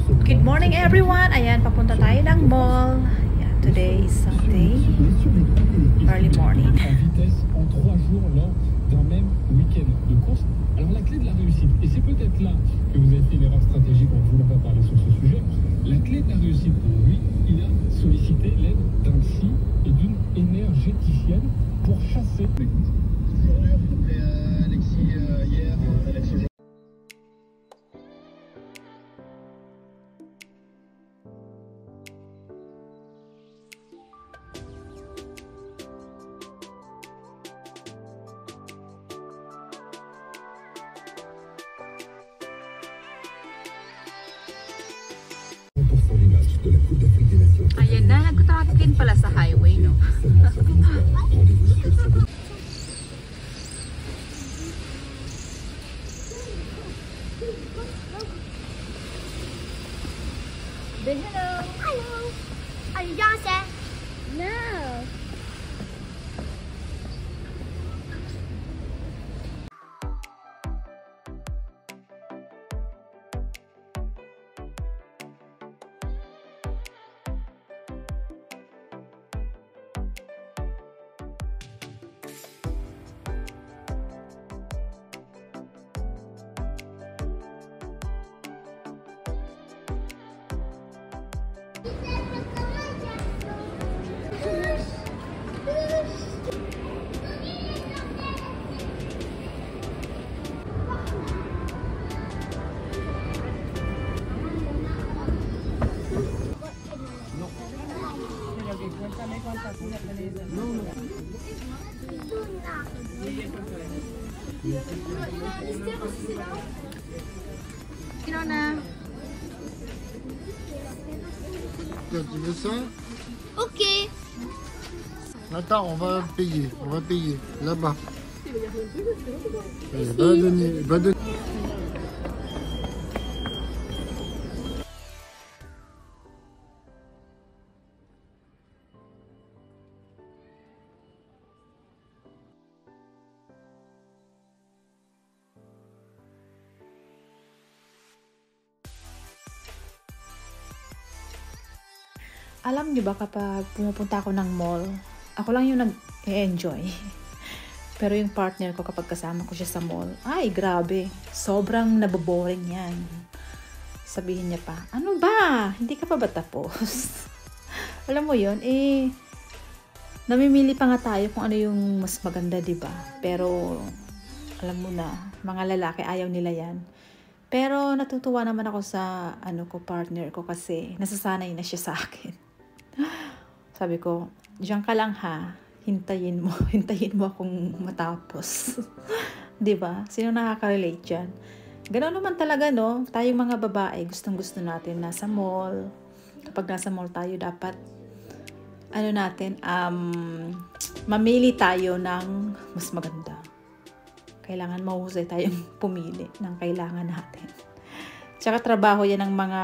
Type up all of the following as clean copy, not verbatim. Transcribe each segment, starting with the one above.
Good morning everyone! Ayan, papunta tayo ng mall. Ayan, today is Sunday. Early morning. En vitesse en 3 jours lors d'un même week-end de course. Alors la clé de la réussite, et c'est peut-être là que vous avez fait l'erreur stratégique en ne voulant pas parler sur ce sujet, la clé de la réussite pour lui, il a sollicité l'aide d'un psy et d'une énergéticienne pour chasser. Alexis hier, Alexis. Ayan na, nag-traffic din pala sa highway, no? Hello. Hello. Are you Johnson? No. Sino na? Tu veux ça? Ok. Attends, on va payer. On va payer. Là-bas. Va donner. Va donner. Alam niyo ba kapag pumupunta ako ng mall, ako lang yung nag-enjoy. Pero yung partner ko kapag kasama ko siya sa mall, ay grabe, sobrang naboboring yan. Sabihin niya pa, ano ba? Hindi ka pa ba tapos? Alam mo yun, namimili pa nga tayo kung ano yung mas maganda, diba? Pero, alam mo na, mga lalaki ayaw nila yan. Pero natutuwa naman ako sa partner ko kasi nasasanay na siya sa akin. Sabi ko, diyan ka lang ha, hintayin mo akong matapos. 'Di ba? Sino nakaka-relate diyan? Ganoon naman talaga, no? Tayong mga babae, gustong-gusto natin nasa mall. Kapag nasa mall tayo, dapat mamili tayo ng mas maganda. Kailangan mahusay tayong pumili ng kailangan natin. Tsaka trabaho yan ng mga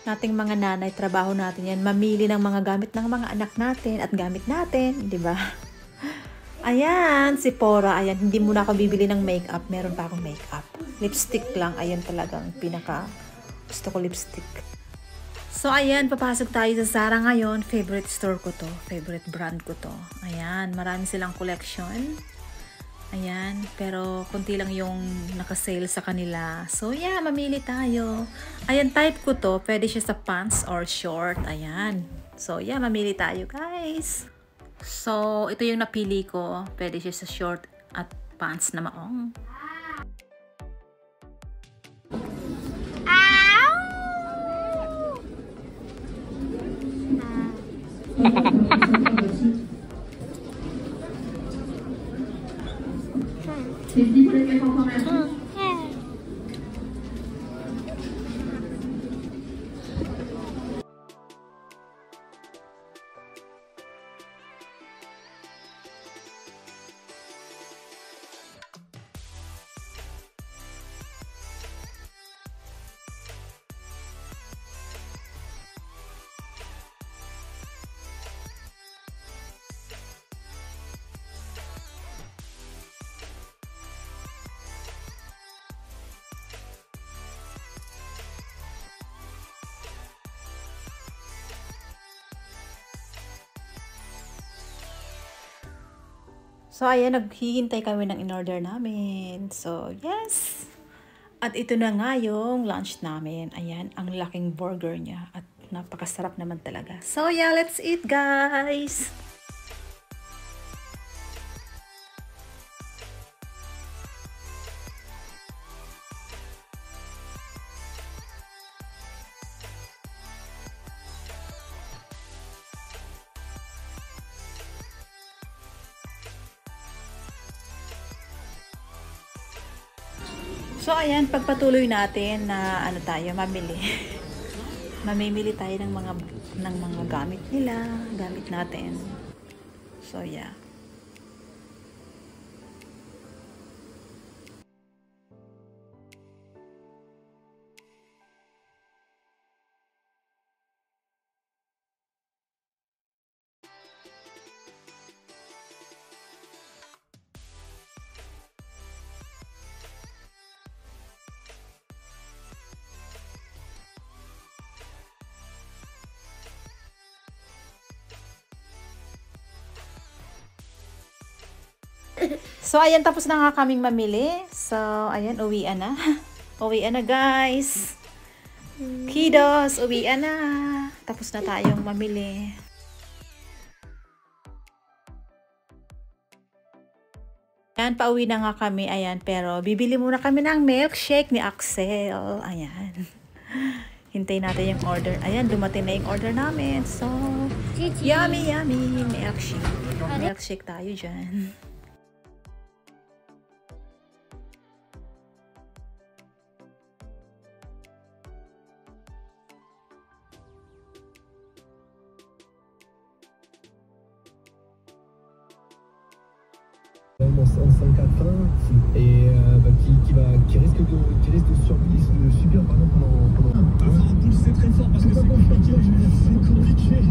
nating mga nanay, trabaho natin yan, mamili ng mga gamit ng mga anak natin at gamit natin, di ba? Ayan, si Pora, ayan, hindi muna ako bibili ng makeup, meron pa akong makeup. Lipstick lang, ayan talagang gusto ko lipstick. So, ayan, papasok tayo sa Zara ngayon. Favorite store ko to, favorite brand ko to. Ayan, marami silang collection. Ayan, pero konti lang yung naka-sale sa kanila. So, yeah, mamili tayo. Ayan, type ko to. Pwede siya sa pants or short. Ayan. So, yeah, mamili tayo, guys. So, ito yung napili ko. Pwede siya sa short at pants na maong. So, ayan, naghihintay kami ng in-order namin. So, yes! At ito na nga yung lunch namin. Ayan, ang laking burger niya. At napakasarap naman talaga. So, yeah, let's eat, guys! So, ayan, pagpatuloy natin na ano tayo, mamili. Mamimili tayo ng mga gamit nila, gamit natin. So, yeah. So, ayan, tapos na nga kaming mamili. So, ayan, uwian na. Uwian na, guys. Kiddos, uwian na. Tapos na tayong mamili. Ayan, pauwi na nga kami. Ayan, pero bibili muna kami ng milkshake ni Axel. Ayan. Hintay natin yung order. Ayan, dumating na yung order namin. So, yummy, yummy milkshake. Milkshake tayo dyan. En 5-4 et qui risque de subir pendant pousser très fort parce que c'est compliqué.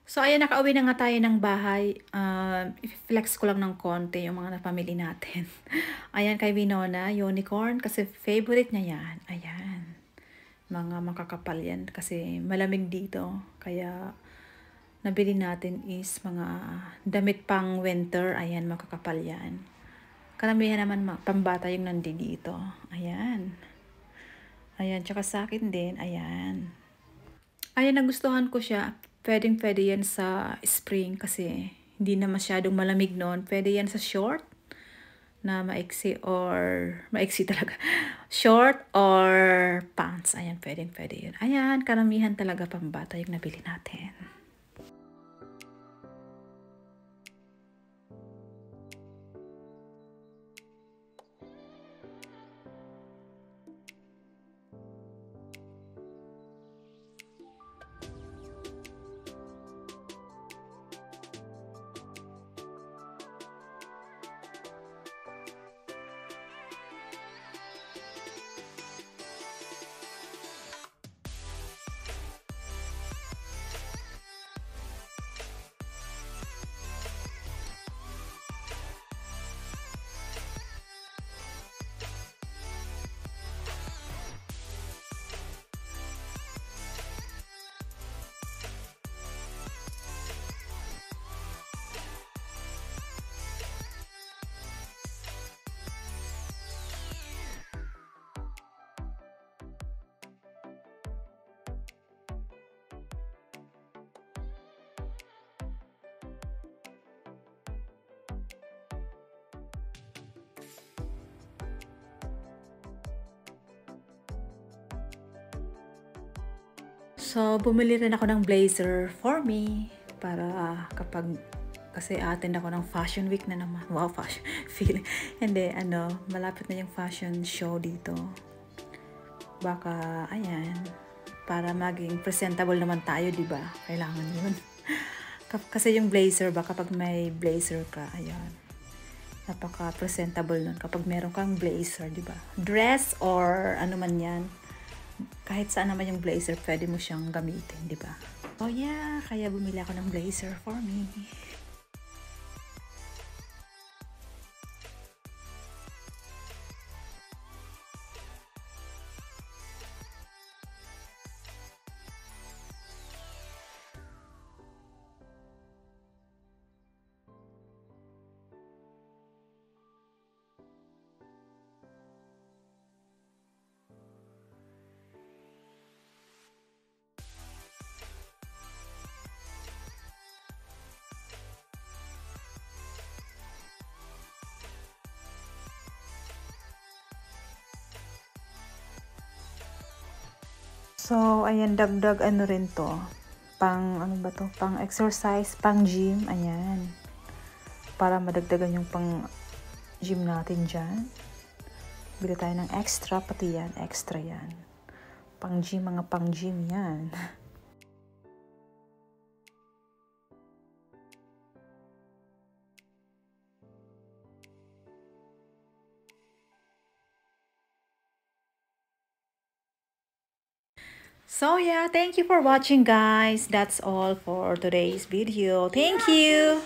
So, ayan, nakauwi na nga tayo ng bahay. I-flex ko lang ng konti yung mga napamili natin. Ayan, kay Winona, unicorn, kasi favorite niya yan. Ayan. Mga makakapal yan kasi malamig dito. Kaya, nabili natin is mga damit pang winter. Ayan, makakapal yan. Karamihan naman pambata yung nandito. Ayan. Ayan, tsaka sa akin din. Ayan. Ayan, nagustuhan ko siya. Pwede yan sa spring kasi hindi na masyadong malamig noon. Pwede yan sa short na maiksi or maiksi talaga. Short or pants. Ayan, pwede yun. Ayan, karamihan talaga pambata yung nabili natin. So, bumili rin ako ng blazer for me para kapag kasi attend ako ng fashion week na naman. Wow, fashion feeling. Hindi, malapit na yung fashion show dito. Baka, ayan, para maging presentable naman tayo, di ba? Kailangan yun. Kasi yung blazer, baka kapag may blazer ka, ayan, napaka-presentable nun kapag meron kang blazer, di ba? Dress or ano man yan. Kahit saan naman yung blazer, pwede mo siyang gamitin, di ba? Oh yeah, kaya bumili ako ng blazer for me. So, ayan, dagdag ano rin to. Pang, ano ba to? Pang exercise, pang gym. Ayan. Para madagdagan yung pang gym natin dyan. Bili tayo ng extra, pati yan. Extra yan. Pang gym, mga pang gym yan. So yeah, thank you for watching guys. That's all for today's video. Thank you.